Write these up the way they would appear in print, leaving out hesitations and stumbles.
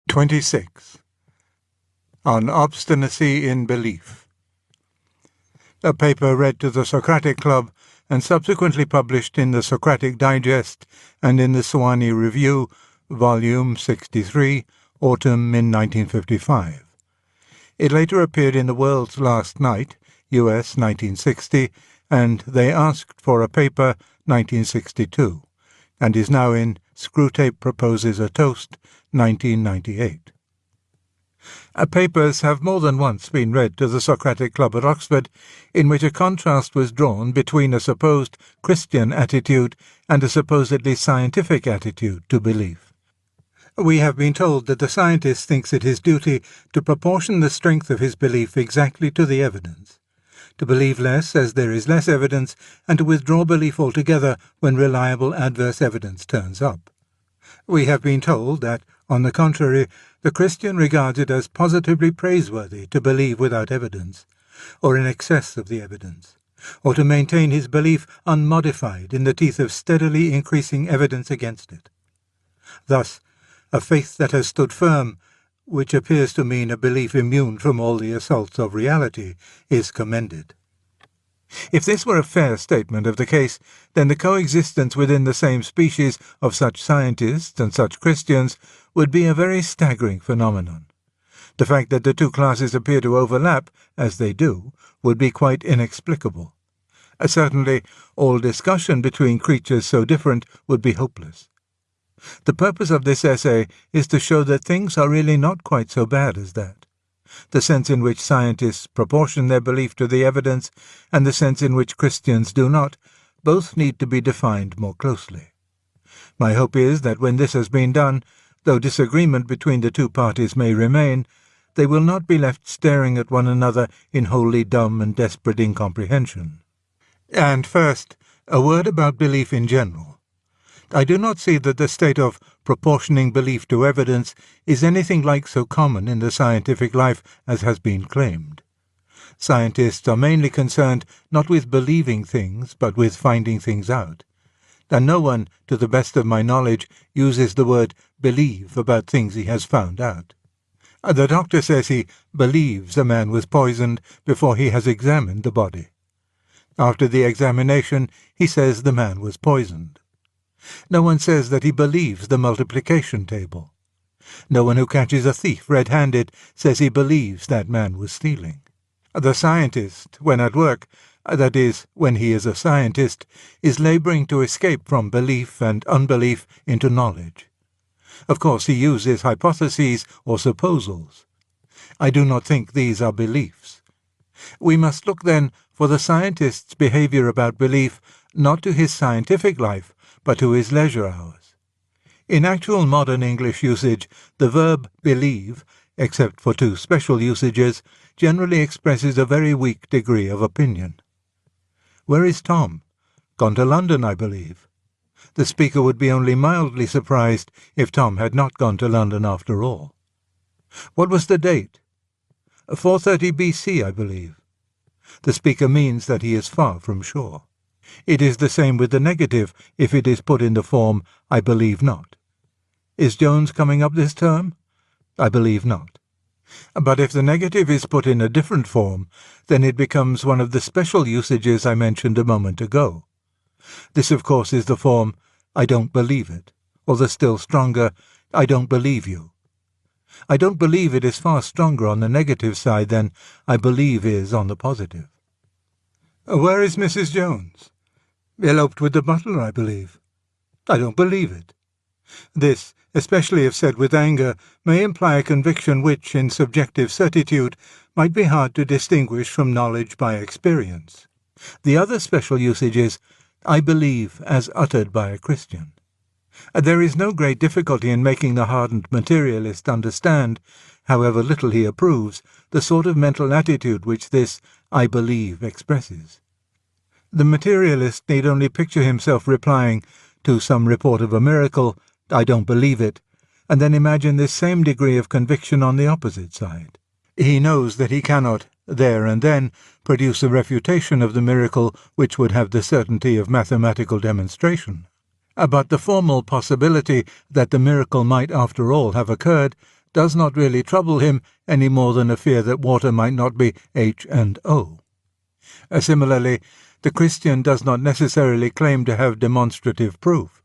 26. On Obstinacy in Belief. A paper read to the Socratic Club and subsequently published in the Socratic Digest and in the Sewanee Review, Volume 63, Autumn in 1955. It later appeared in The World's Last Night, US 1960, and They Asked for a Paper, 1962, and is now in Screwtape Proposes a Toast, 1998. Papers have more than once been read to the Socratic Club at Oxford, in which a contrast was drawn between a supposed Christian attitude and a supposedly scientific attitude to belief. We have been told that the scientist thinks it his duty to proportion the strength of his belief exactly to the evidence, to believe less as there is less evidence, and to withdraw belief altogether when reliable adverse evidence turns up. We have been told that, on the contrary, the Christian regards it as positively praiseworthy to believe without evidence, or in excess of the evidence, or to maintain his belief unmodified in the teeth of steadily increasing evidence against it. Thus, a faith that has stood firm, which appears to mean a belief immune from all the assaults of reality, is commended. If this were a fair statement of the case, then the coexistence within the same species of such scientists and such Christians would be a very staggering phenomenon. The fact that the two classes appear to overlap, as they do, would be quite inexplicable. Certainly, all discussion between creatures so different would be hopeless. The purpose of this essay is to show that things are really not quite so bad as that. The sense in which scientists proportion their belief to the evidence and the sense in which Christians do not, both need to be defined more closely. My hope is that when this has been done, though disagreement between the two parties may remain, they will not be left staring at one another in wholly dumb and desperate incomprehension. And first, a word about belief in general. I do not see that the state of proportioning belief to evidence is anything like so common in the scientific life as has been claimed. Scientists are mainly concerned not with believing things, but with finding things out. And no one, to the best of my knowledge, uses the word believe about things he has found out. The doctor says he believes a man was poisoned before he has examined the body. After the examination, he says the man was poisoned. No one says that he believes the multiplication table. No one who catches a thief red-handed says he believes that man was stealing. The scientist, when at work, that is, when he is a scientist, is laboring to escape from belief and unbelief into knowledge. Of course, he uses hypotheses or supposals. I do not think these are beliefs. We must look, then, for the scientist's behavior about belief, not to his scientific life, but to his leisure hours. In actual modern English usage, the verb believe, except for two special usages, generally expresses a very weak degree of opinion. Where is Tom? Gone to London, I believe. The speaker would be only mildly surprised if Tom had not gone to London after all. What was the date? 430 BC, I believe. The speaker means that he is far from sure. It is the same with the negative if it is put in the form, I believe not. Is Jones coming up this term? I believe not. But if the negative is put in a different form, then it becomes one of the special usages I mentioned a moment ago. This, of course, is the form, I don't believe it, or the still stronger, I don't believe you. I don't believe it is far stronger on the negative side than I believe is on the positive. Where is Mrs. Jones? Eloped with the butler, I believe. I don't believe it. This, especially if said with anger, may imply a conviction which, in subjective certitude, might be hard to distinguish from knowledge by experience. The other special usage is, I believe, as uttered by a Christian. There is no great difficulty in making the hardened materialist understand, however little he approves, the sort of mental attitude which this I believe expresses. The materialist need only picture himself replying to some report of a miracle, I don't believe it, and then imagine this same degree of conviction on the opposite side. He knows that he cannot, there and then, produce a refutation of the miracle which would have the certainty of mathematical demonstration. But the formal possibility that the miracle might after all have occurred does not really trouble him any more than a fear that water might not be H and O. Similarly, the Christian does not necessarily claim to have demonstrative proof,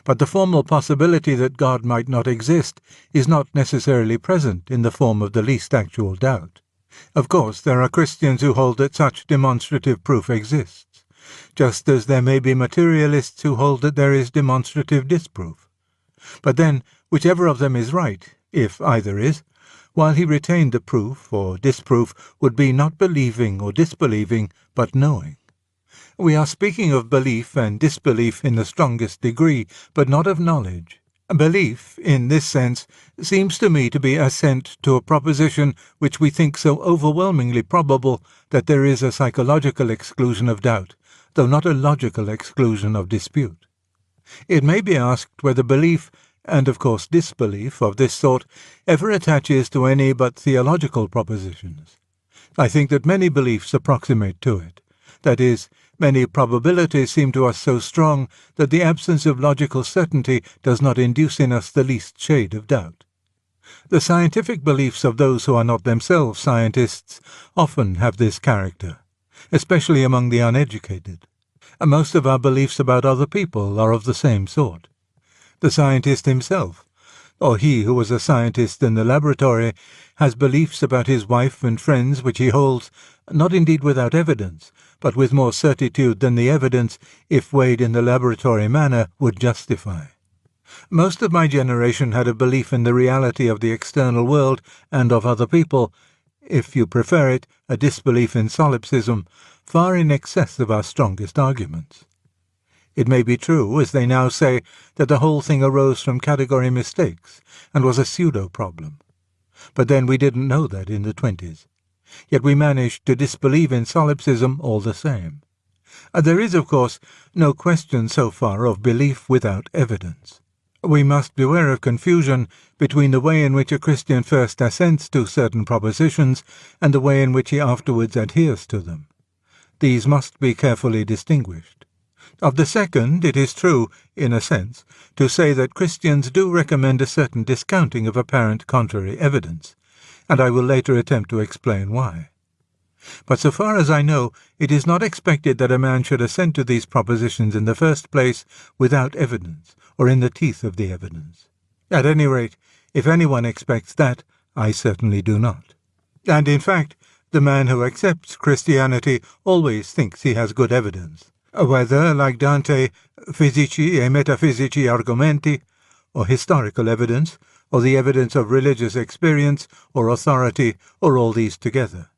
but the formal possibility that God might not exist is not necessarily present in the form of the least actual doubt. Of course, there are Christians who hold that such demonstrative proof exists, just as there may be materialists who hold that there is demonstrative disproof. But then, whichever of them is right, if either is, while he retained the proof or disproof would be not believing or disbelieving, but knowing. We are speaking of belief and disbelief in the strongest degree, but not of knowledge. Belief, in this sense, seems to me to be assent to a proposition which we think so overwhelmingly probable that there is a psychological exclusion of doubt, though not a logical exclusion of dispute. It may be asked whether belief, and of course disbelief, of this sort ever attaches to any but theological propositions. I think that many beliefs approximate to it. That is, many probabilities seem to us so strong that the absence of logical certainty does not induce in us the least shade of doubt. The scientific beliefs of those who are not themselves scientists often have this character, especially among the uneducated. Most of our beliefs about other people are of the same sort. The scientist himself, or he who was a scientist in the laboratory, has beliefs about his wife and friends which he holds, not indeed without evidence, but with more certitude than the evidence, if weighed in the laboratory manner, would justify. Most of my generation had a belief in the reality of the external world and of other people, if you prefer it, a disbelief in solipsism, far in excess of our strongest arguments. It may be true, as they now say, that the whole thing arose from category mistakes and was a pseudo-problem. But then we didn't know that in the 20s. Yet we managed to disbelieve in solipsism all the same. There is, of course, no question so far of belief without evidence. We must beware of confusion between the way in which a Christian first assents to certain propositions and the way in which he afterwards adheres to them. These must be carefully distinguished. Of the second, it is true, in a sense, to say that Christians do recommend a certain discounting of apparent contrary evidence, and I will later attempt to explain why. But so far as I know, it is not expected that a man should assent to these propositions in the first place without evidence, or in the teeth of the evidence. At any rate, if anyone expects that, I certainly do not. And in fact, the man who accepts Christianity always thinks he has good evidence, whether, like Dante, physici e metaphysici argomenti, or historical evidence, or the evidence of religious experience, or authority, or all these together.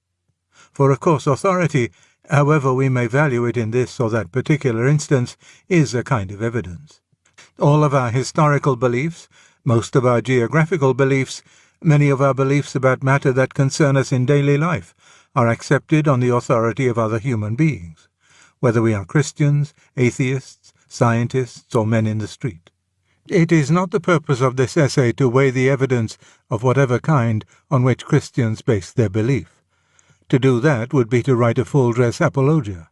For of course authority, however we may value it in this or that particular instance, is a kind of evidence. All of our historical beliefs, most of our geographical beliefs, many of our beliefs about matter that concern us in daily life, are accepted on the authority of other human beings, whether we are Christians, atheists, scientists, or men in the street. It is not the purpose of this essay to weigh the evidence of whatever kind on which Christians base their belief. To do that would be to write a full-dress apologia.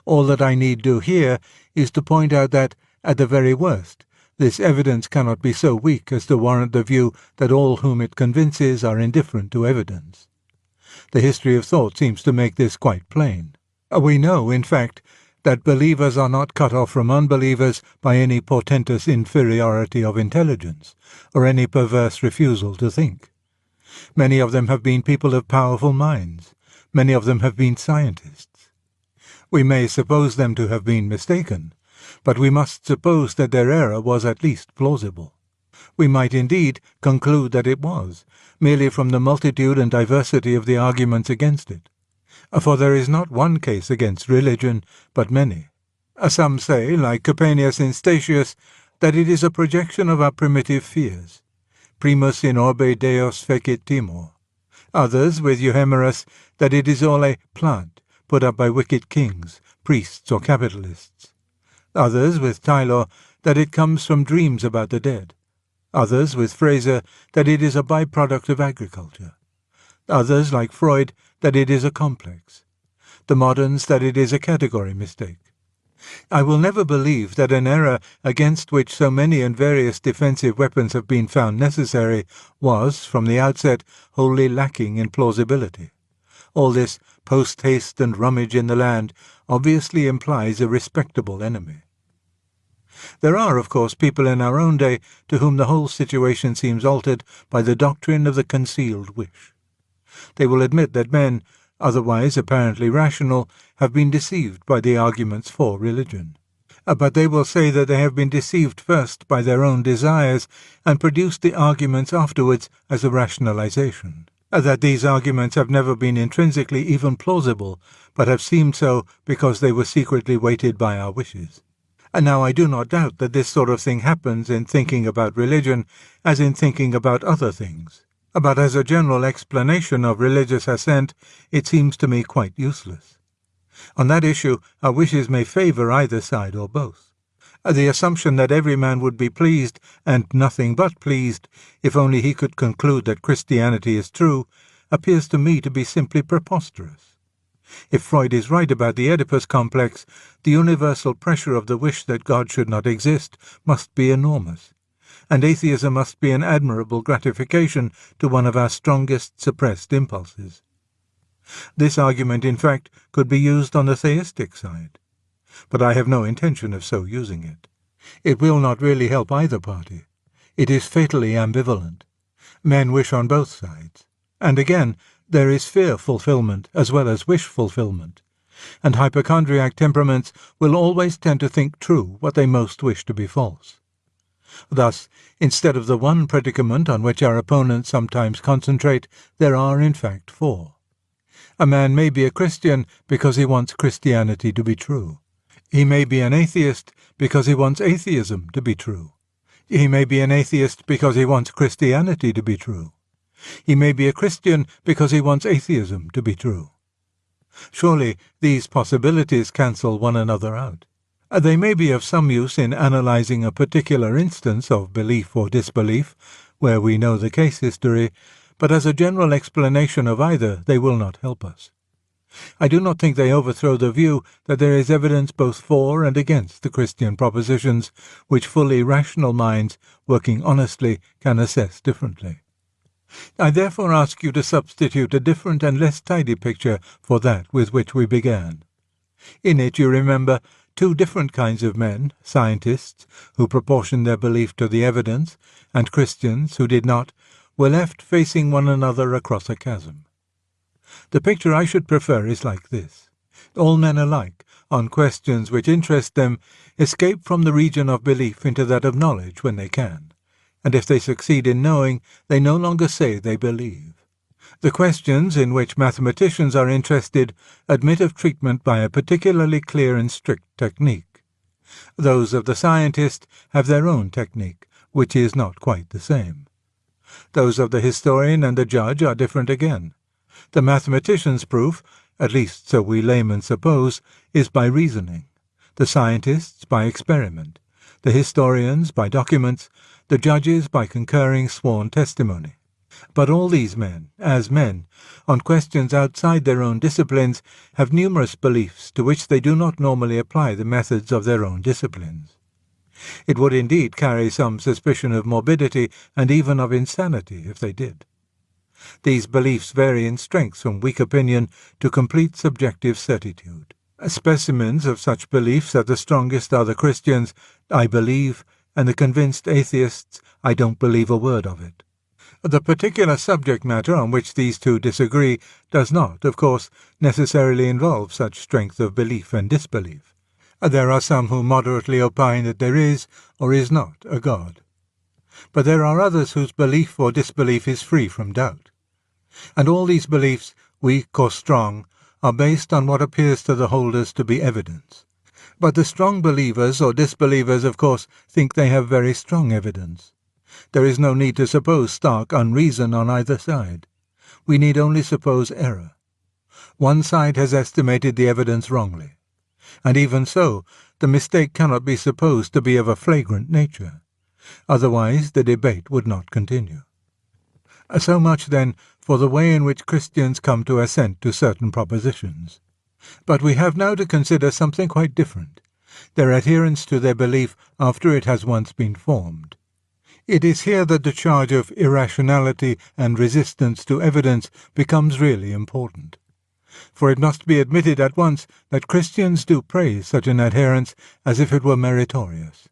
All that I need do here is to point out that, at the very worst, this evidence cannot be so weak as to warrant the view that all whom it convinces are indifferent to evidence. The history of thought seems to make this quite plain. We know, in fact, that believers are not cut off from unbelievers by any portentous inferiority of intelligence, or any perverse refusal to think. Many of them have been people of powerful minds. Many of them have been scientists. We may suppose them to have been mistaken, but we must suppose that their error was at least plausible. We might indeed conclude that it was, merely from the multitude and diversity of the arguments against it. For there is not one case against religion, but many. Some say, like Capenius in Statius, that it is a projection of our primitive fears. Primus in orbe Deus fecit timor. Others, with Euhemerus, that it is all a plant put up by wicked kings, priests, or capitalists. Others, with Tylor, that it comes from dreams about the dead. Others, with Fraser, that it is a byproduct of agriculture. Others, like Freud, that it is a complex. The moderns, that it is a category mistake. I will never believe that an error against which so many and various defensive weapons have been found necessary was, from the outset, wholly lacking in plausibility. All this post-haste and rummage in the land obviously implies a respectable enemy. There are, of course, people in our own day to whom the whole situation seems altered by the doctrine of the concealed wish. They will admit that men, otherwise apparently rational, have been deceived by the arguments for religion. But they will say that they have been deceived first by their own desires and produced the arguments afterwards as a rationalization. That these arguments have never been intrinsically even plausible, but have seemed so because they were secretly weighted by our wishes. And now I do not doubt that this sort of thing happens in thinking about religion as in thinking about other things. But as a general explanation of religious assent, it seems to me quite useless. On that issue, our wishes may favour either side or both. The assumption that every man would be pleased, and nothing but pleased, if only he could conclude that Christianity is true, appears to me to be simply preposterous. If Freud is right about the Oedipus complex, the universal pressure of the wish that God should not exist must be enormous, and atheism must be an admirable gratification to one of our strongest suppressed impulses. This argument, in fact, could be used on the theistic side, but I have no intention of so using it. It will not really help either party. It is fatally ambivalent. Men wish on both sides, and again, there is fear fulfillment as well as wish fulfillment, and hypochondriac temperaments will always tend to think true what they most wish to be false. Thus, instead of the one predicament on which our opponents sometimes concentrate, there are in fact four. A man may be a Christian because he wants Christianity to be true. He may be an atheist because he wants atheism to be true. He may be an atheist because he wants Christianity to be true. He may be a Christian because he wants atheism to be true. Surely these possibilities cancel one another out. They may be of some use in analyzing a particular instance of belief or disbelief, where we know the case history, but as a general explanation of either they will not help us. I do not think they overthrow the view that there is evidence both for and against the Christian propositions, which fully rational minds, working honestly, can assess differently. I therefore ask you to substitute a different and less tidy picture for that with which we began. In it, you remember, two different kinds of men, scientists, who proportioned their belief to the evidence, and Christians, who did not, were left facing one another across a chasm. The picture I should prefer is like this. All men alike, on questions which interest them, escape from the region of belief into that of knowledge when they can, and if they succeed in knowing, they no longer say they believe. The questions in which mathematicians are interested admit of treatment by a particularly clear and strict technique. Those of the scientist have their own technique, which is not quite the same. Those of the historian and the judge are different again. The mathematician's proof, at least so we laymen suppose, is by reasoning, the scientists by experiment, the historians by documents, the judges by concurring sworn testimony. But all these men, as men, on questions outside their own disciplines, have numerous beliefs to which they do not normally apply the methods of their own disciplines. It would indeed carry some suspicion of morbidity and even of insanity if they did. These beliefs vary in strength from weak opinion to complete subjective certitude. Specimens of such beliefs at the strongest are the Christians, "I believe," and the convinced atheists, "I don't believe a word of it." The particular subject matter on which these two disagree does not, of course, necessarily involve such strength of belief and disbelief. There are some who moderately opine that there is, or is not, a God. But there are others whose belief or disbelief is free from doubt. And all these beliefs, weak or strong, are based on what appears to the holders to be evidence. But the strong believers or disbelievers, of course, think they have very strong evidence. There is no need to suppose stark unreason on either side. We need only suppose error. One side has estimated the evidence wrongly. And even so, the mistake cannot be supposed to be of a flagrant nature. Otherwise the debate would not continue. So much, then, for the way in which Christians come to assent to certain propositions. But we have now to consider something quite different, their adherence to their belief after it has once been formed. It is here that the charge of irrationality and resistance to evidence becomes really important. For it must be admitted at once that Christians do praise such an adherence as if it were meritorious,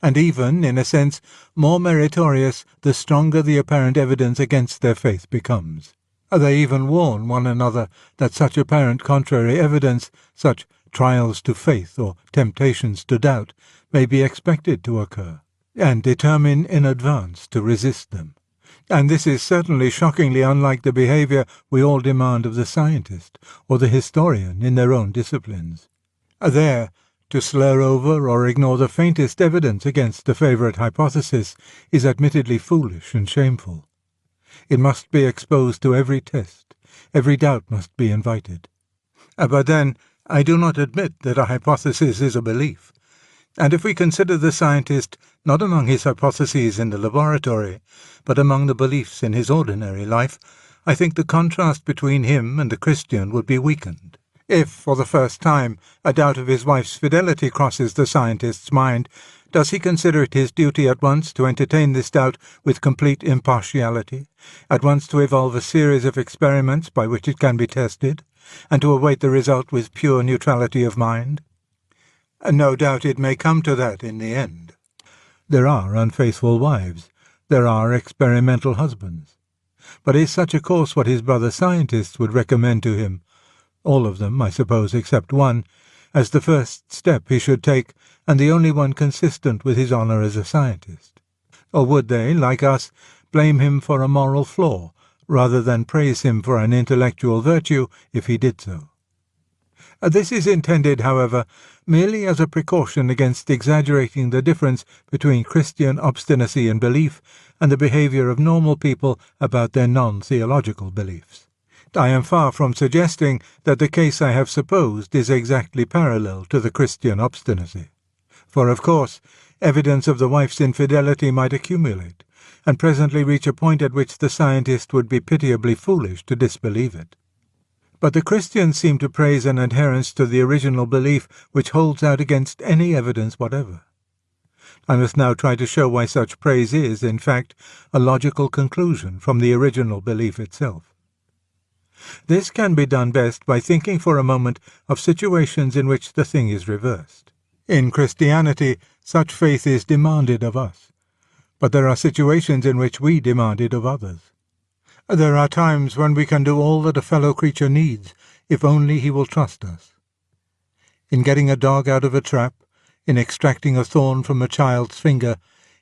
and even, in a sense, more meritorious the stronger the apparent evidence against their faith becomes. They even warn one another that such apparent contrary evidence, such trials to faith or temptations to doubt, may be expected to occur, and determine in advance to resist them. And this is certainly shockingly unlike the behaviour we all demand of the scientist or the historian in their own disciplines. There, to slur over or ignore the faintest evidence against a favourite hypothesis is admittedly foolish and shameful. It must be exposed to every test, every doubt must be invited. But then, I do not admit that a hypothesis is a belief. And if we consider the scientist not among his hypotheses in the laboratory, but among the beliefs in his ordinary life, I think the contrast between him and the Christian would be weakened. If, for the first time, a doubt of his wife's fidelity crosses the scientist's mind, does he consider it his duty at once to entertain this doubt with complete impartiality, at once to evolve a series of experiments by which it can be tested, and to await the result with pure neutrality of mind? No doubt it may come to that in the end. There are unfaithful wives. There are experimental husbands. But is such a course what his brother scientists would recommend to him, all of them, I suppose, except one, as the first step he should take, and the only one consistent with his honour as a scientist? Or would they, like us, blame him for a moral flaw, rather than praise him for an intellectual virtue if he did so? This is intended, however, merely as a precaution against exaggerating the difference between Christian obstinacy in belief and the behaviour of normal people about their non-theological beliefs. I am far from suggesting that the case I have supposed is exactly parallel to the Christian obstinacy. For, of course, evidence of the wife's infidelity might accumulate, and presently reach a point at which the scientist would be pitiably foolish to disbelieve it. But the Christians seem to praise an adherence to the original belief which holds out against any evidence whatever. I must now try to show why such praise is, in fact, a logical conclusion from the original belief itself. This can be done best by thinking for a moment of situations in which the thing is reversed. In Christianity, such faith is demanded of us, but there are situations in which we demand it of others. There are times when we can do all that a fellow creature needs, if only he will trust us. In getting a dog out of a trap, in extracting a thorn from a child's finger,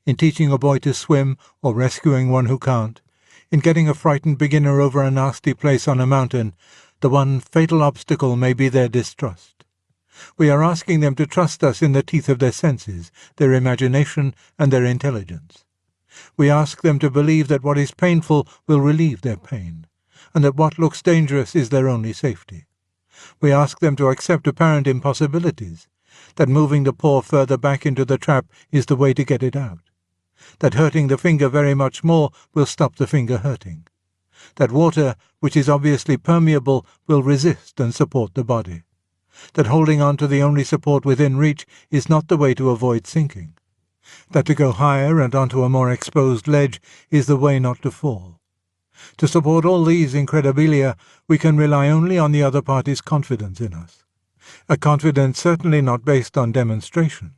in teaching a boy to swim or rescuing one who can't, in getting a frightened beginner over a nasty place on a mountain, the one fatal obstacle may be their distrust. We are asking them to trust us in the teeth of their senses, their imagination, and their intelligence. We ask them to believe that what is painful will relieve their pain, and that what looks dangerous is their only safety. We ask them to accept apparent impossibilities, that moving the paw further back into the trap is the way to get it out, that hurting the finger very much more will stop the finger hurting, that water, which is obviously permeable, will resist and support the body, that holding on to the only support within reach is not the way to avoid sinking, that to go higher and onto a more exposed ledge is the way not to fall. To support all these incredibilia, we can rely only on the other party's confidence in us. A confidence certainly not based on demonstration,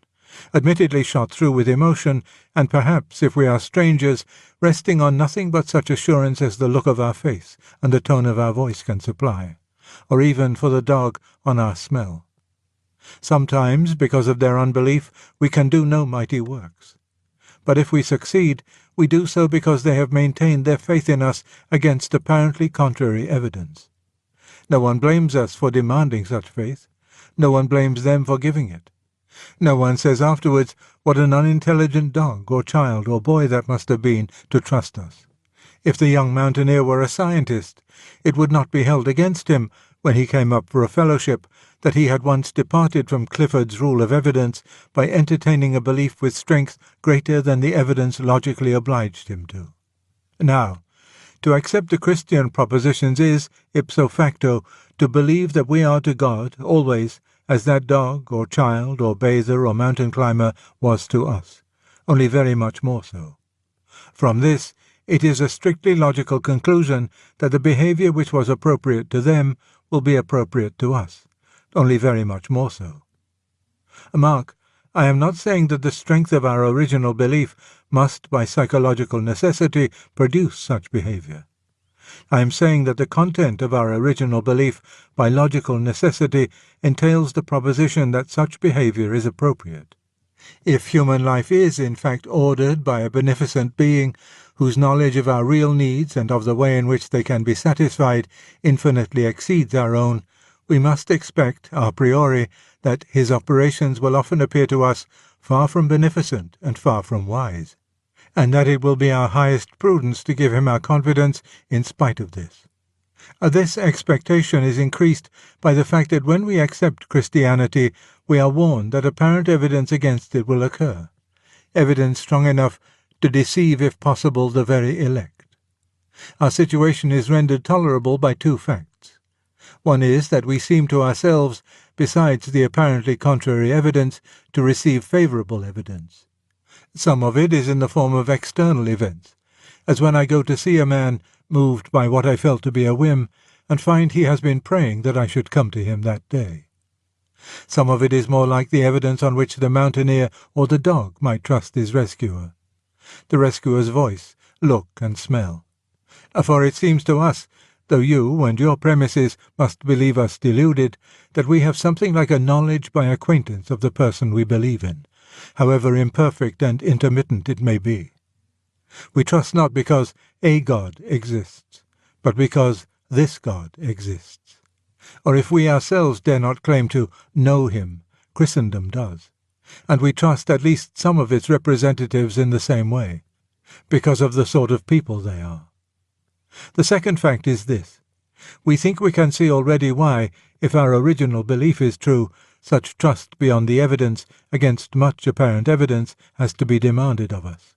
admittedly shot through with emotion, and perhaps, if we are strangers, resting on nothing but such assurance as the look of our face and the tone of our voice can supply, or even, for the dog, on our smell. Sometimes, because of their unbelief, we can do no mighty works. But if we succeed, we do so because they have maintained their faith in us against apparently contrary evidence. No one blames us for demanding such faith. No one blames them for giving it. No one says afterwards, what an unintelligent dog or child or boy that must have been to trust us. If the young mountaineer were a scientist, it would not be held against him, when he came up for a fellowship, that he had once departed from Clifford's rule of evidence by entertaining a belief with strength greater than the evidence logically obliged him to. Now, to accept the Christian propositions is, ipso facto, to believe that we are to God, always, as that dog or child or bather or mountain climber was to us, only very much more so. From this, it is a strictly logical conclusion that the behaviour which was appropriate to them will be appropriate to us, only very much more so. Mark, I am not saying that the strength of our original belief must, by psychological necessity, produce such behaviour. I am saying that the content of our original belief, by logical necessity, entails the proposition that such behaviour is appropriate. If human life is, in fact, ordered by a beneficent being, whose knowledge of our real needs and of the way in which they can be satisfied infinitely exceeds our own, we must expect, a priori, that his operations will often appear to us far from beneficent and far from wise, and that it will be our highest prudence to give him our confidence in spite of this. This expectation is increased by the fact that when we accept Christianity, we are warned that apparent evidence against it will occur, evidence strong enough to deceive, if possible, the very elect. Our situation is rendered tolerable by two facts. One is that we seem to ourselves, besides the apparently contrary evidence, to receive favourable evidence. Some of it is in the form of external events, as when I go to see a man, moved by what I felt to be a whim, and find he has been praying that I should come to him that day. Some of it is more like the evidence on which the mountaineer or the dog might trust his rescuer. The rescuer's voice, look, and smell. For it seems to us, though you and your premises must believe us deluded, that we have something like a knowledge by acquaintance of the person we believe in, however imperfect and intermittent it may be. We trust not because a God exists, but because this God exists. Or if we ourselves dare not claim to know him, Christendom does, and we trust at least some of its representatives in the same way, because of the sort of people they are. The second fact is this. We think we can see already why, if our original belief is true, such trust beyond the evidence, against much apparent evidence, has to be demanded of us.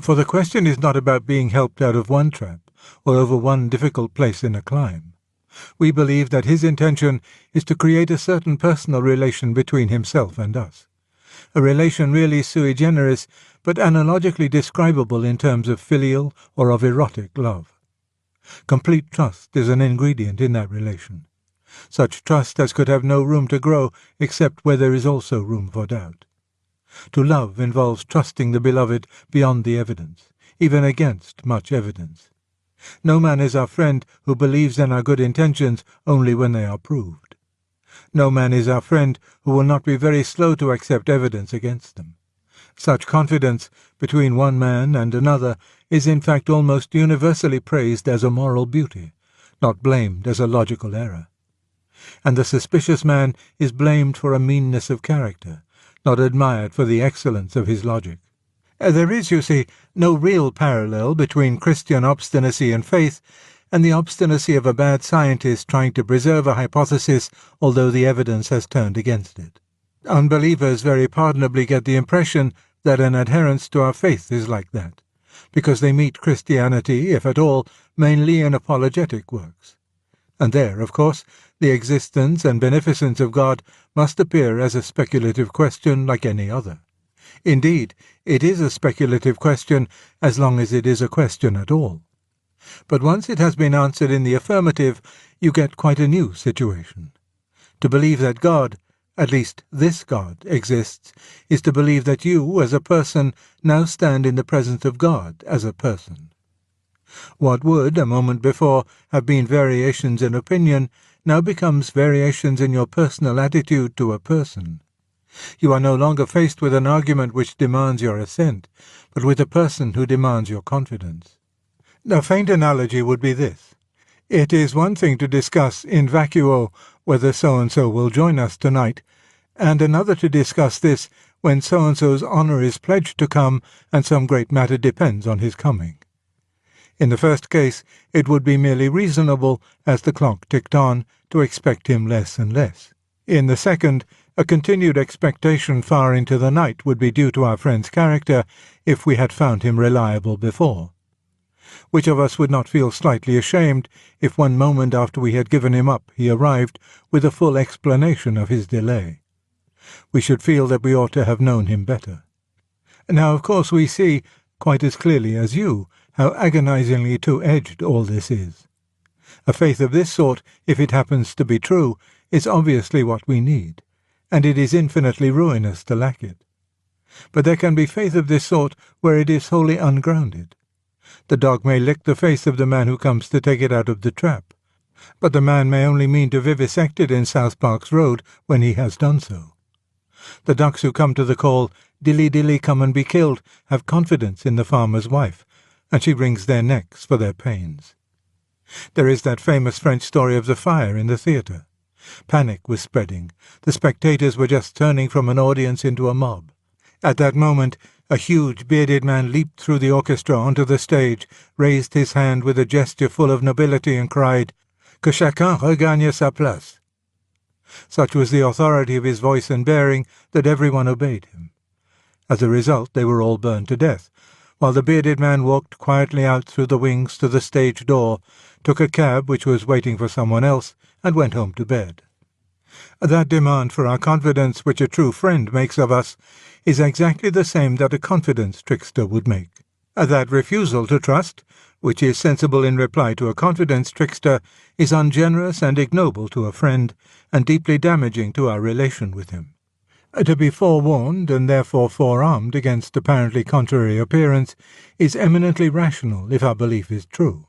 For the question is not about being helped out of one trap, or over one difficult place in a climb. We believe that his intention is to create a certain personal relation between himself and us, a relation really sui generis, but analogically describable in terms of filial or of erotic love. Complete trust is an ingredient in that relation, such trust as could have no room to grow except where there is also room for doubt. To love involves trusting the beloved beyond the evidence, even against much evidence. No man is our friend who believes in our good intentions only when they are proved. No man is our friend who will not be very slow to accept evidence against them. Such confidence between one man and another is in fact almost universally praised as a moral beauty, not blamed as a logical error. And the suspicious man is blamed for a meanness of character, not admired for the excellence of his logic. There is, you see, no real parallel between Christian obstinacy and faith and the obstinacy of a bad scientist trying to preserve a hypothesis although the evidence has turned against it. Unbelievers very pardonably get the impression that an adherence to our faith is like that, because they meet Christianity, if at all, mainly in apologetic works. And there, of course, the existence and beneficence of God must appear as a speculative question like any other. Indeed, it is a speculative question as long as it is a question at all. But once it has been answered in the affirmative, you get quite a new situation. To believe that God, at least this God, exists, is to believe that you, as a person, now stand in the presence of God as a person. What would, a moment before, have been variations in opinion, now becomes variations in your personal attitude to a person. You are no longer faced with an argument which demands your assent, but with a person who demands your confidence. A faint analogy would be this. It is one thing to discuss in vacuo whether so-and-so will join us tonight, and another to discuss this when so-and-so's honour is pledged to come and some great matter depends on his coming. In the first case, it would be merely reasonable, as the clock ticked on, to expect him less and less. In the second, a continued expectation far into the night would be due to our friend's character if we had found him reliable before. Which of us would not feel slightly ashamed if 1 moment after we had given him up he arrived with a full explanation of his delay? We should feel that we ought to have known him better. Now, of course, we see, quite as clearly as you, how agonizingly two-edged all this is. A faith of this sort, if it happens to be true, is obviously what we need, and it is infinitely ruinous to lack it. But there can be faith of this sort where it is wholly ungrounded. The dog may lick the face of the man who comes to take it out of the trap, but the man may only mean to vivisect it in South Park's Road when he has done so. The ducks who come to the call, "Dilly, dilly, come and be killed," have confidence in the farmer's wife, and she wrings their necks for their pains. There is that famous French story of the fire in the theatre. Panic was spreading. The spectators were just turning from an audience into a mob. At that moment, a huge bearded man leaped through the orchestra onto the stage, raised his hand with a gesture full of nobility, and cried, "Que chacun regagne sa place." Such was the authority of his voice and bearing that everyone obeyed him. As a result, they were all burned to death, while the bearded man walked quietly out through the wings to the stage door, took a cab which was waiting for someone else, and went home to bed. That demand for our confidence which a true friend makes of us is exactly the same that a confidence trickster would make. That refusal to trust, which is sensible in reply to a confidence trickster, is ungenerous and ignoble to a friend, and deeply damaging to our relation with him. To be forewarned, and therefore forearmed against apparently contrary appearance, is eminently rational if our belief is true.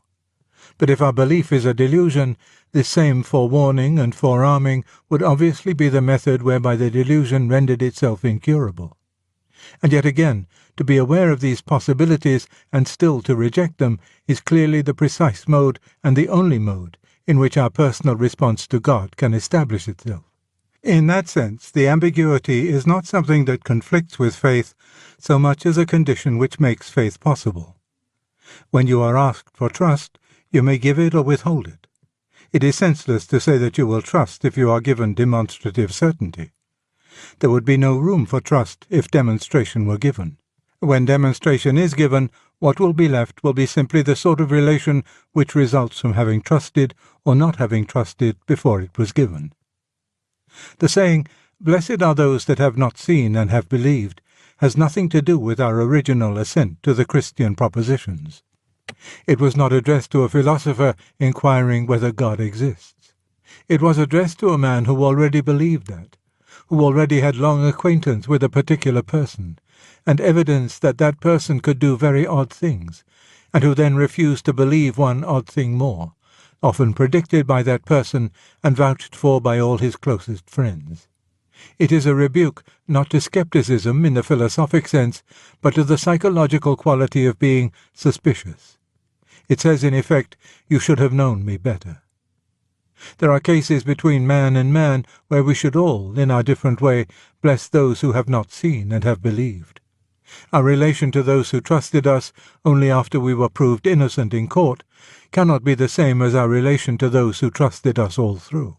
But if our belief is a delusion, this same forewarning and forearming would obviously be the method whereby the delusion rendered itself incurable. And yet again, to be aware of these possibilities and still to reject them is clearly the precise mode and the only mode in which our personal response to God can establish itself. In that sense, the ambiguity is not something that conflicts with faith so much as a condition which makes faith possible. When you are asked for trust, you may give it or withhold it. It is senseless to say that you will trust if you are given demonstrative certainty. There would be no room for trust if demonstration were given. When demonstration is given, what will be left will be simply the sort of relation which results from having trusted or not having trusted before it was given. The saying, "Blessed are those that have not seen and have believed," has nothing to do with our original assent to the Christian propositions. It was not addressed to a philosopher inquiring whether God exists. It was addressed to a man who already believed that, who already had long acquaintance with a particular person, and evidence that that person could do very odd things, and who then refused to believe one odd thing more, often predicted by that person and vouched for by all his closest friends. It is a rebuke not to skepticism in the philosophic sense, but to the psychological quality of being suspicious. It says, in effect, "You should have known me better." There are cases between man and man where we should all, in our different way, bless those who have not seen and have believed. Our relation to those who trusted us only after we were proved innocent in court cannot be the same as our relation to those who trusted us all through.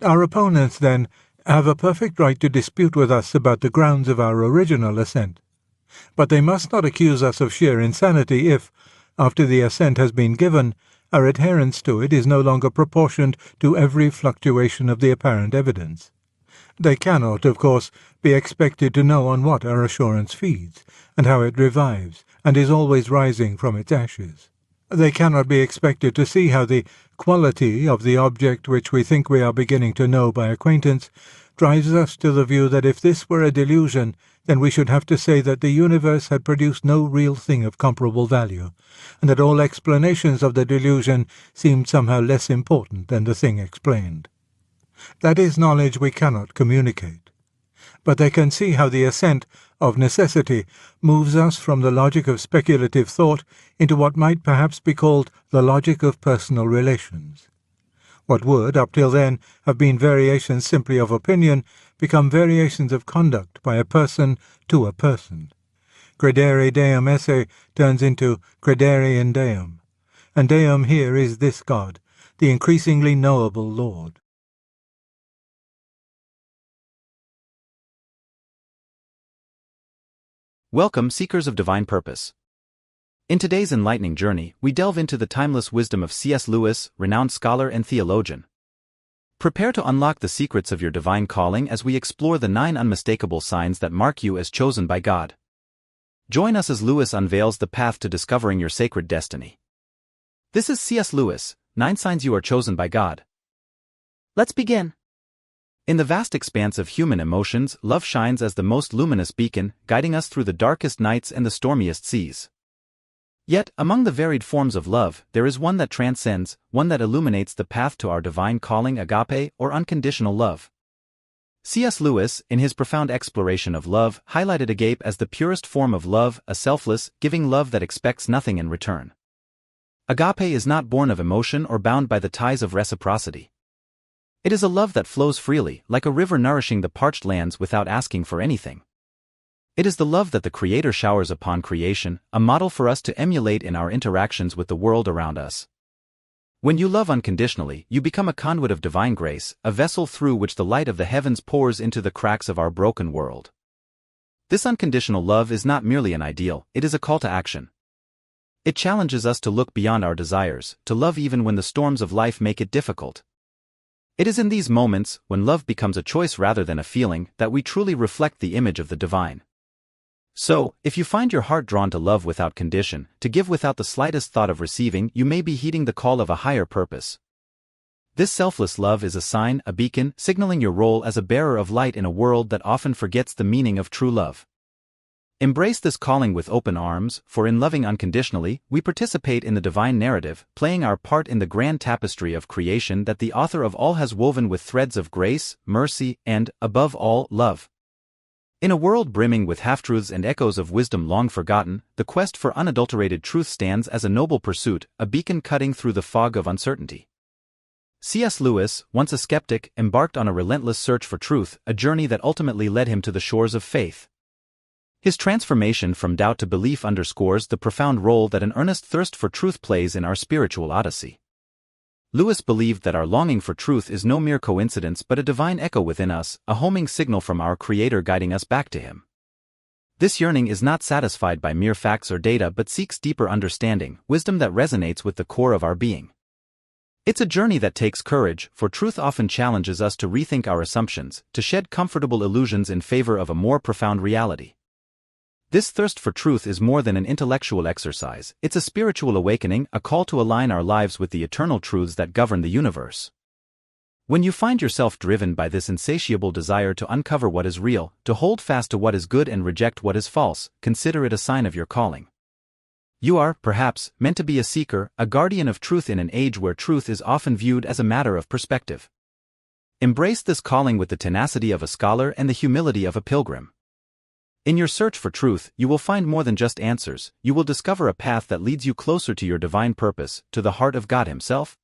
Our opponents, then, have a perfect right to dispute with us about the grounds of our original assent, but they must not accuse us of sheer insanity if, after the assent has been given, our adherence to it is no longer proportioned to every fluctuation of the apparent evidence. They cannot, of course, be expected to know on what our assurance feeds, and how it revives, and is always rising from its ashes. They cannot be expected to see how the quality of the object which we think we are beginning to know by acquaintance drives us to the view that if this were a delusion, then we should have to say that the universe had produced no real thing of comparable value, and that all explanations of the delusion seemed somehow less important than the thing explained. That is knowledge we cannot communicate. But they can see how the assent, of necessity, moves us from the logic of speculative thought into what might perhaps be called the logic of personal relations. What would, up till then, have been variations simply of opinion, become variations of conduct by a person to a person. Credere Deum esse turns into credere in Deum, and Deum here is this God, the increasingly knowable Lord. Welcome, seekers of divine purpose. In today's enlightening journey, we delve into the timeless wisdom of C.S. Lewis, renowned scholar and theologian. Prepare to unlock the secrets of your divine calling as we explore the 9 unmistakable signs that mark you as chosen by God. Join us as Lewis unveils the path to discovering your sacred destiny. This is C.S. Lewis, 9 Signs You Are Chosen by God. Let's begin. In the vast expanse of human emotions, love shines as the most luminous beacon, guiding us through the darkest nights and the stormiest seas. Yet, among the varied forms of love, there is one that transcends, one that illuminates the path to our divine calling, agape, or unconditional love. C.S. Lewis, in his profound exploration of love, highlighted agape as the purest form of love, a selfless, giving love that expects nothing in return. Agape is not born of emotion or bound by the ties of reciprocity. It is a love that flows freely, like a river nourishing the parched lands without asking for anything. It is the love that the Creator showers upon creation, a model for us to emulate in our interactions with the world around us. When you love unconditionally, you become a conduit of divine grace, a vessel through which the light of the heavens pours into the cracks of our broken world. This unconditional love is not merely an ideal, it is a call to action. It challenges us to look beyond our desires, to love even when the storms of life make it difficult. It is in these moments, when love becomes a choice rather than a feeling, that we truly reflect the image of the divine. So, if you find your heart drawn to love without condition, to give without the slightest thought of receiving, you may be heeding the call of a higher purpose. This selfless love is a sign, a beacon, signaling your role as a bearer of light in a world that often forgets the meaning of true love. Embrace this calling with open arms, for in loving unconditionally, we participate in the divine narrative, playing our part in the grand tapestry of creation that the author of all has woven with threads of grace, mercy, and, above all, love. In a world brimming with half-truths and echoes of wisdom long forgotten, the quest for unadulterated truth stands as a noble pursuit, a beacon cutting through the fog of uncertainty. C.S. Lewis, once a skeptic, embarked on a relentless search for truth, a journey that ultimately led him to the shores of faith. His transformation from doubt to belief underscores the profound role that an earnest thirst for truth plays in our spiritual odyssey. Lewis believed that our longing for truth is no mere coincidence but a divine echo within us, a homing signal from our Creator guiding us back to Him. This yearning is not satisfied by mere facts or data but seeks deeper understanding, wisdom that resonates with the core of our being. It's a journey that takes courage, for truth often challenges us to rethink our assumptions, to shed comfortable illusions in favor of a more profound reality. This thirst for truth is more than an intellectual exercise, it's a spiritual awakening, a call to align our lives with the eternal truths that govern the universe. When you find yourself driven by this insatiable desire to uncover what is real, to hold fast to what is good and reject what is false, consider it a sign of your calling. You are, perhaps, meant to be a seeker, a guardian of truth in an age where truth is often viewed as a matter of perspective. Embrace this calling with the tenacity of a scholar and the humility of a pilgrim. In your search for truth, you will find more than just answers, you will discover a path that leads you closer to your divine purpose, to the heart of God Himself.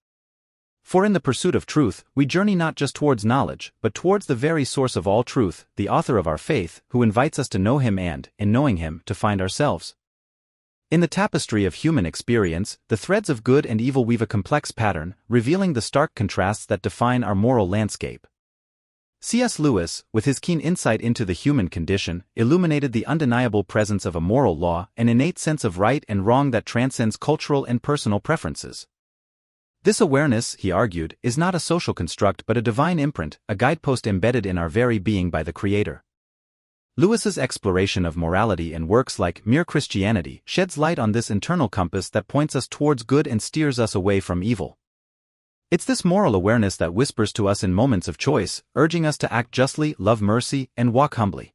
For in the pursuit of truth, we journey not just towards knowledge, but towards the very source of all truth, the author of our faith, who invites us to know Him and, in knowing Him, to find ourselves. In the tapestry of human experience, the threads of good and evil weave a complex pattern, revealing the stark contrasts that define our moral landscape. C.S. Lewis, with his keen insight into the human condition, illuminated the undeniable presence of a moral law, an innate sense of right and wrong that transcends cultural and personal preferences. This awareness, he argued, is not a social construct but a divine imprint, a guidepost embedded in our very being by the Creator. Lewis's exploration of morality in works like Mere Christianity sheds light on this internal compass that points us towards good and steers us away from evil. It's this moral awareness that whispers to us in moments of choice, urging us to act justly, love mercy, and walk humbly.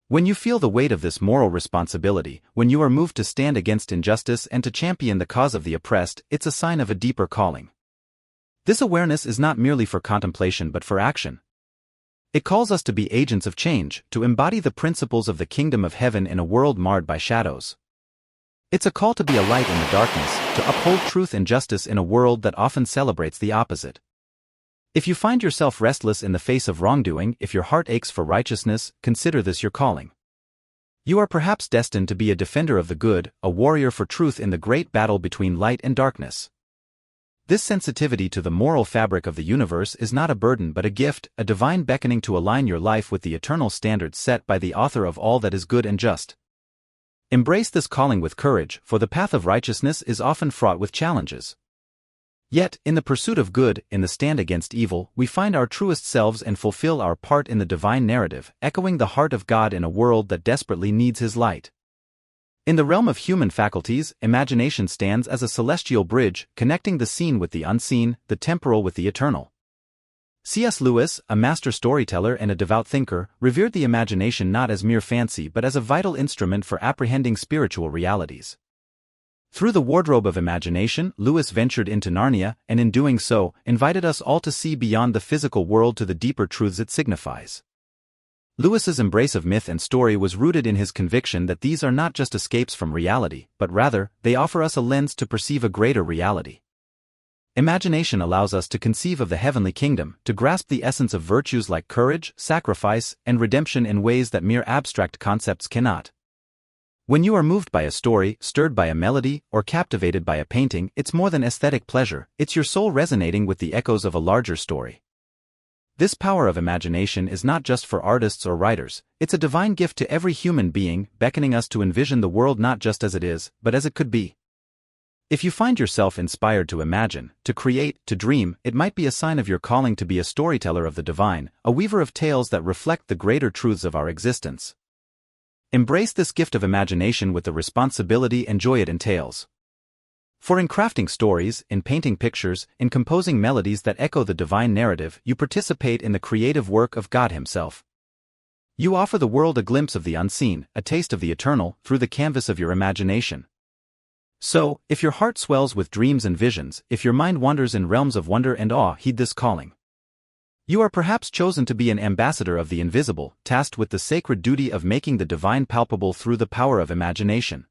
When you feel the weight of this moral responsibility, when you are moved to stand against injustice and to champion the cause of the oppressed, it's a sign of a deeper calling. This awareness is not merely for contemplation but for action. It calls us to be agents of change, to embody the principles of the kingdom of heaven in a world marred by shadows. It's a call to be a light in the darkness, to uphold truth and justice in a world that often celebrates the opposite. If you find yourself restless in the face of wrongdoing, if your heart aches for righteousness, consider this your calling. You are perhaps destined to be a defender of the good, a warrior for truth in the great battle between light and darkness. This sensitivity to the moral fabric of the universe is not a burden but a gift, a divine beckoning to align your life with the eternal standards set by the author of all that is good and just. Embrace this calling with courage, for the path of righteousness is often fraught with challenges. Yet, in the pursuit of good, in the stand against evil, we find our truest selves and fulfill our part in the divine narrative, echoing the heart of God in a world that desperately needs His light. In the realm of human faculties, imagination stands as a celestial bridge, connecting the seen with the unseen, the temporal with the eternal. C.S. Lewis, a master storyteller and a devout thinker, revered the imagination not as mere fancy but as a vital instrument for apprehending spiritual realities. Through the wardrobe of imagination, Lewis ventured into Narnia, and in doing so, invited us all to see beyond the physical world to the deeper truths it signifies. Lewis's embrace of myth and story was rooted in his conviction that these are not just escapes from reality, but rather, they offer us a lens to perceive a greater reality. Imagination allows us to conceive of the heavenly kingdom, to grasp the essence of virtues like courage, sacrifice, and redemption in ways that mere abstract concepts cannot. When you are moved by a story, stirred by a melody, or captivated by a painting, it's more than aesthetic pleasure, it's your soul resonating with the echoes of a larger story. This power of imagination is not just for artists or writers, it's a divine gift to every human being, beckoning us to envision the world not just as it is, but as it could be. If you find yourself inspired to imagine, to create, to dream, it might be a sign of your calling to be a storyteller of the divine, a weaver of tales that reflect the greater truths of our existence. Embrace this gift of imagination with the responsibility and joy it entails. For in crafting stories, in painting pictures, in composing melodies that echo the divine narrative, you participate in the creative work of God Himself. You offer the world a glimpse of the unseen, a taste of the eternal, through the canvas of your imagination. So, if your heart swells with dreams and visions, if your mind wanders in realms of wonder and awe, heed this calling. You are perhaps chosen to be an ambassador of the invisible, tasked with the sacred duty of making the divine palpable through the power of imagination.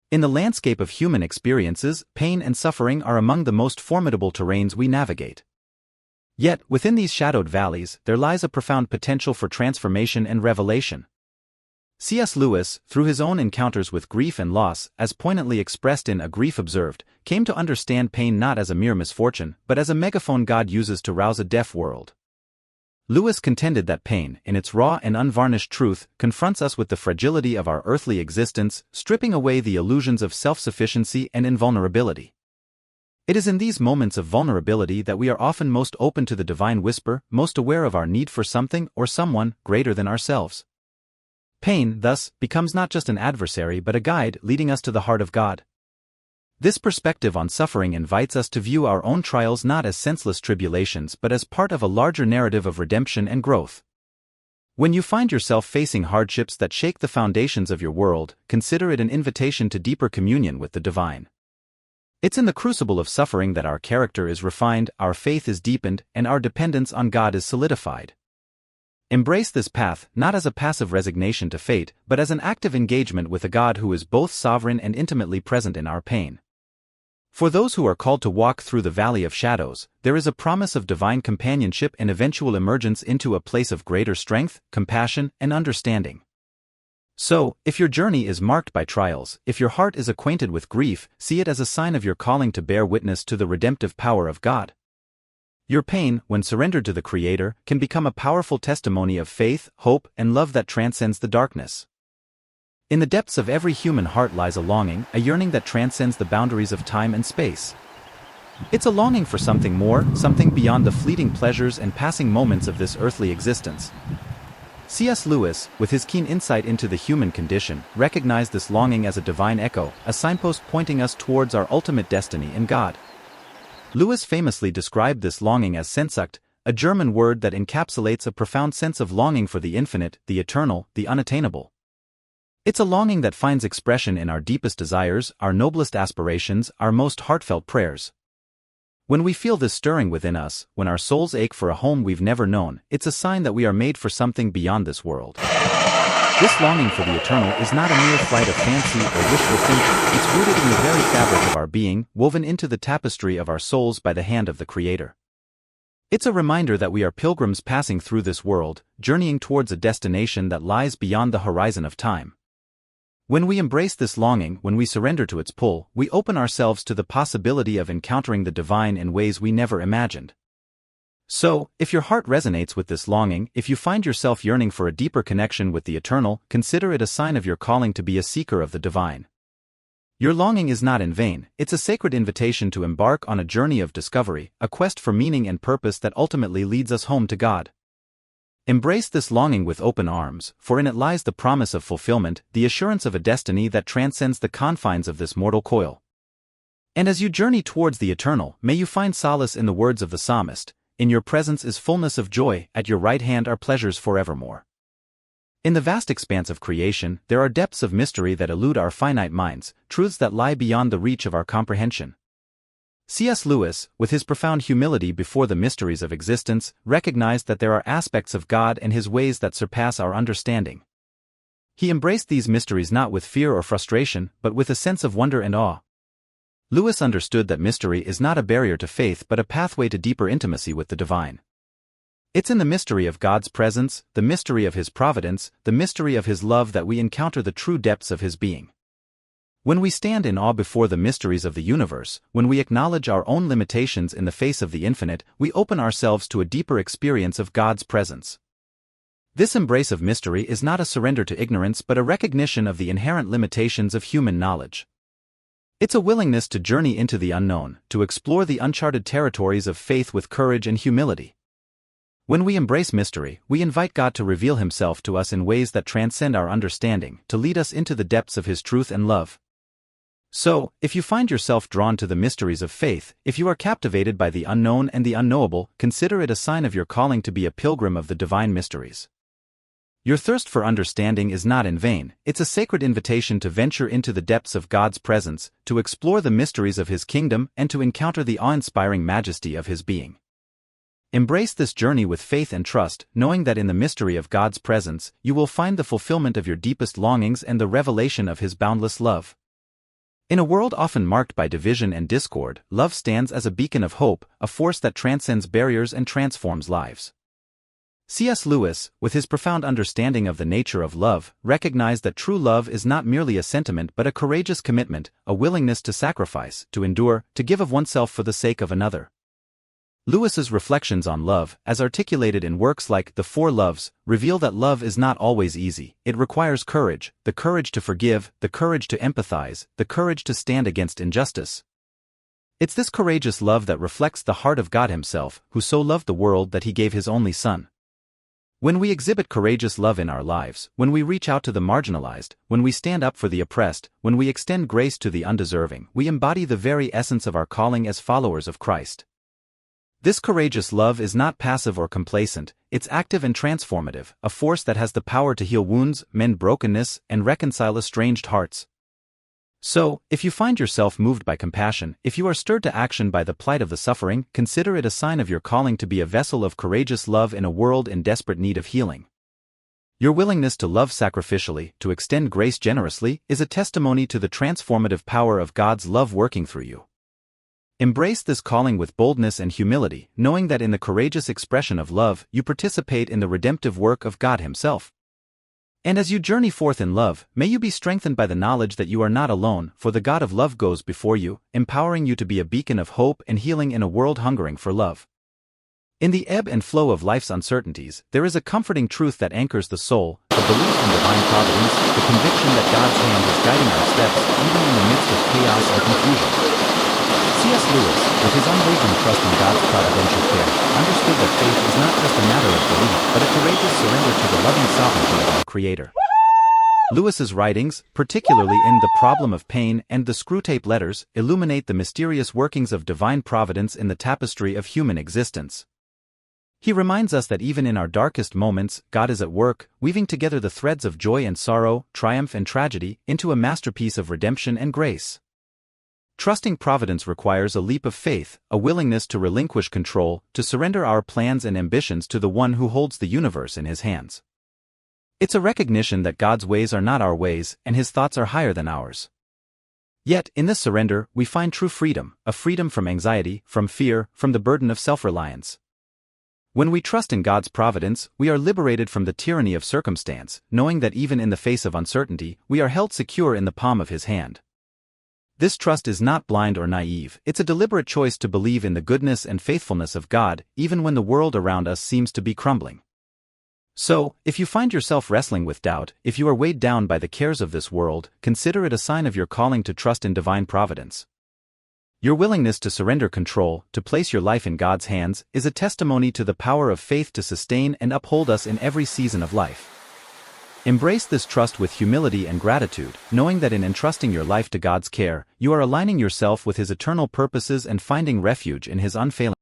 In the landscape of human experiences, pain and suffering are among the most formidable terrains we navigate. Yet, within these shadowed valleys, there lies a profound potential for transformation and revelation. C.S. Lewis, through his own encounters with grief and loss, as poignantly expressed in A Grief Observed, came to understand pain not as a mere misfortune, but as a megaphone God uses to rouse a deaf world. Lewis contended that pain, in its raw and unvarnished truth, confronts us with the fragility of our earthly existence, stripping away the illusions of self-sufficiency and invulnerability. It is in these moments of vulnerability that we are often most open to the divine whisper, most aware of our need for something or someone greater than ourselves. Pain, thus, becomes not just an adversary but a guide leading us to the heart of God. This perspective on suffering invites us to view our own trials not as senseless tribulations but as part of a larger narrative of redemption and growth. When you find yourself facing hardships that shake the foundations of your world, consider it an invitation to deeper communion with the divine. It's in the crucible of suffering that our character is refined, our faith is deepened, and our dependence on God is solidified. Embrace this path, not as a passive resignation to fate, but as an active engagement with a God who is both sovereign and intimately present in our pain. For those who are called to walk through the valley of shadows, there is a promise of divine companionship and eventual emergence into a place of greater strength, compassion, and understanding. So, if your journey is marked by trials, if your heart is acquainted with grief, see it as a sign of your calling to bear witness to the redemptive power of God. Your pain, when surrendered to the Creator, can become a powerful testimony of faith, hope, and love that transcends the darkness. In the depths of every human heart lies a longing, a yearning that transcends the boundaries of time and space. It's a longing for something more, something beyond the fleeting pleasures and passing moments of this earthly existence. C.S. Lewis, with his keen insight into the human condition, recognized this longing as a divine echo, a signpost pointing us towards our ultimate destiny in God. Lewis famously described this longing as Sehnsucht, a German word that encapsulates a profound sense of longing for the infinite, the eternal, the unattainable. It's a longing that finds expression in our deepest desires, our noblest aspirations, our most heartfelt prayers. When we feel this stirring within us, when our souls ache for a home we've never known, it's a sign that we are made for something beyond this world. This longing for the eternal is not a mere flight of fancy or wishful thinking, it's rooted in the very fabric of our being, woven into the tapestry of our souls by the hand of the Creator. It's a reminder that we are pilgrims passing through this world, journeying towards a destination that lies beyond the horizon of time. When we embrace this longing, when we surrender to its pull, we open ourselves to the possibility of encountering the divine in ways we never imagined. So, if your heart resonates with this longing, if you find yourself yearning for a deeper connection with the eternal, consider it a sign of your calling to be a seeker of the divine. Your longing is not in vain, it's a sacred invitation to embark on a journey of discovery, a quest for meaning and purpose that ultimately leads us home to God. Embrace this longing with open arms, for in it lies the promise of fulfillment, the assurance of a destiny that transcends the confines of this mortal coil. And as you journey towards the eternal, may you find solace in the words of the psalmist, "In your presence is fullness of joy, at your right hand are pleasures forevermore." In the vast expanse of creation, there are depths of mystery that elude our finite minds, truths that lie beyond the reach of our comprehension. C.S. Lewis, with his profound humility before the mysteries of existence, recognized that there are aspects of God and his ways that surpass our understanding. He embraced these mysteries not with fear or frustration, but with a sense of wonder and awe. Lewis understood that mystery is not a barrier to faith but a pathway to deeper intimacy with the divine. It's in the mystery of God's presence, the mystery of his providence, the mystery of his love that we encounter the true depths of his being. When we stand in awe before the mysteries of the universe, when we acknowledge our own limitations in the face of the infinite, we open ourselves to a deeper experience of God's presence. This embrace of mystery is not a surrender to ignorance but a recognition of the inherent limitations of human knowledge. It's a willingness to journey into the unknown, to explore the uncharted territories of faith with courage and humility. When we embrace mystery, we invite God to reveal himself to us in ways that transcend our understanding, to lead us into the depths of his truth and love. So, if you find yourself drawn to the mysteries of faith, if you are captivated by the unknown and the unknowable, consider it a sign of your calling to be a pilgrim of the divine mysteries. Your thirst for understanding is not in vain, it's a sacred invitation to venture into the depths of God's presence, to explore the mysteries of his kingdom, and to encounter the awe-inspiring majesty of his being. Embrace this journey with faith and trust, knowing that in the mystery of God's presence, you will find the fulfillment of your deepest longings and the revelation of his boundless love. In a world often marked by division and discord, love stands as a beacon of hope, a force that transcends barriers and transforms lives. C.S. Lewis, with his profound understanding of the nature of love, recognized that true love is not merely a sentiment but a courageous commitment, a willingness to sacrifice, to endure, to give of oneself for the sake of another. Lewis's reflections on love, as articulated in works like The Four Loves, reveal that love is not always easy. It requires courage, the courage to forgive, the courage to empathize, the courage to stand against injustice. It's this courageous love that reflects the heart of God himself, who so loved the world that he gave his only Son. When we exhibit courageous love in our lives, when we reach out to the marginalized, when we stand up for the oppressed, when we extend grace to the undeserving, we embody the very essence of our calling as followers of Christ. This courageous love is not passive or complacent, it's active and transformative, a force that has the power to heal wounds, mend brokenness, and reconcile estranged hearts. So, if you find yourself moved by compassion, if you are stirred to action by the plight of the suffering, consider it a sign of your calling to be a vessel of courageous love in a world in desperate need of healing. Your willingness to love sacrificially, to extend grace generously, is a testimony to the transformative power of God's love working through you. Embrace this calling with boldness and humility, knowing that in the courageous expression of love, you participate in the redemptive work of God himself. And as you journey forth in love, may you be strengthened by the knowledge that you are not alone, for the God of love goes before you, empowering you to be a beacon of hope and healing in a world hungering for love. In the ebb and flow of life's uncertainties, there is a comforting truth that anchors the soul, the belief in divine providence, the conviction that God's hand is guiding our steps, even in the midst of chaos and confusion. C.S. Lewis, with his unwavering trust in God's providential care, understood that faith is not just a matter of belief, but a courageous surrender to the loving sovereignty of our Creator. Lewis's writings, particularly in The Problem of Pain and the Screwtape Letters, illuminate the mysterious workings of divine providence in the tapestry of human existence. He reminds us that even in our darkest moments, God is at work, weaving together the threads of joy and sorrow, triumph and tragedy, into a masterpiece of redemption and grace. Trusting providence requires a leap of faith, a willingness to relinquish control, to surrender our plans and ambitions to the one who holds the universe in his hands. It's a recognition that God's ways are not our ways, and his thoughts are higher than ours. Yet, in this surrender, we find true freedom, a freedom from anxiety, from fear, from the burden of self-reliance. When we trust in God's providence, we are liberated from the tyranny of circumstance, knowing that even in the face of uncertainty, we are held secure in the palm of his hand. This trust is not blind or naive, it's a deliberate choice to believe in the goodness and faithfulness of God, even when the world around us seems to be crumbling. So, if you find yourself wrestling with doubt, if you are weighed down by the cares of this world, consider it a sign of your calling to trust in divine providence. Your willingness to surrender control, to place your life in God's hands, is a testimony to the power of faith to sustain and uphold us in every season of life. Embrace this trust with humility and gratitude, knowing that in entrusting your life to God's care, you are aligning yourself with His eternal purposes and finding refuge in His unfailing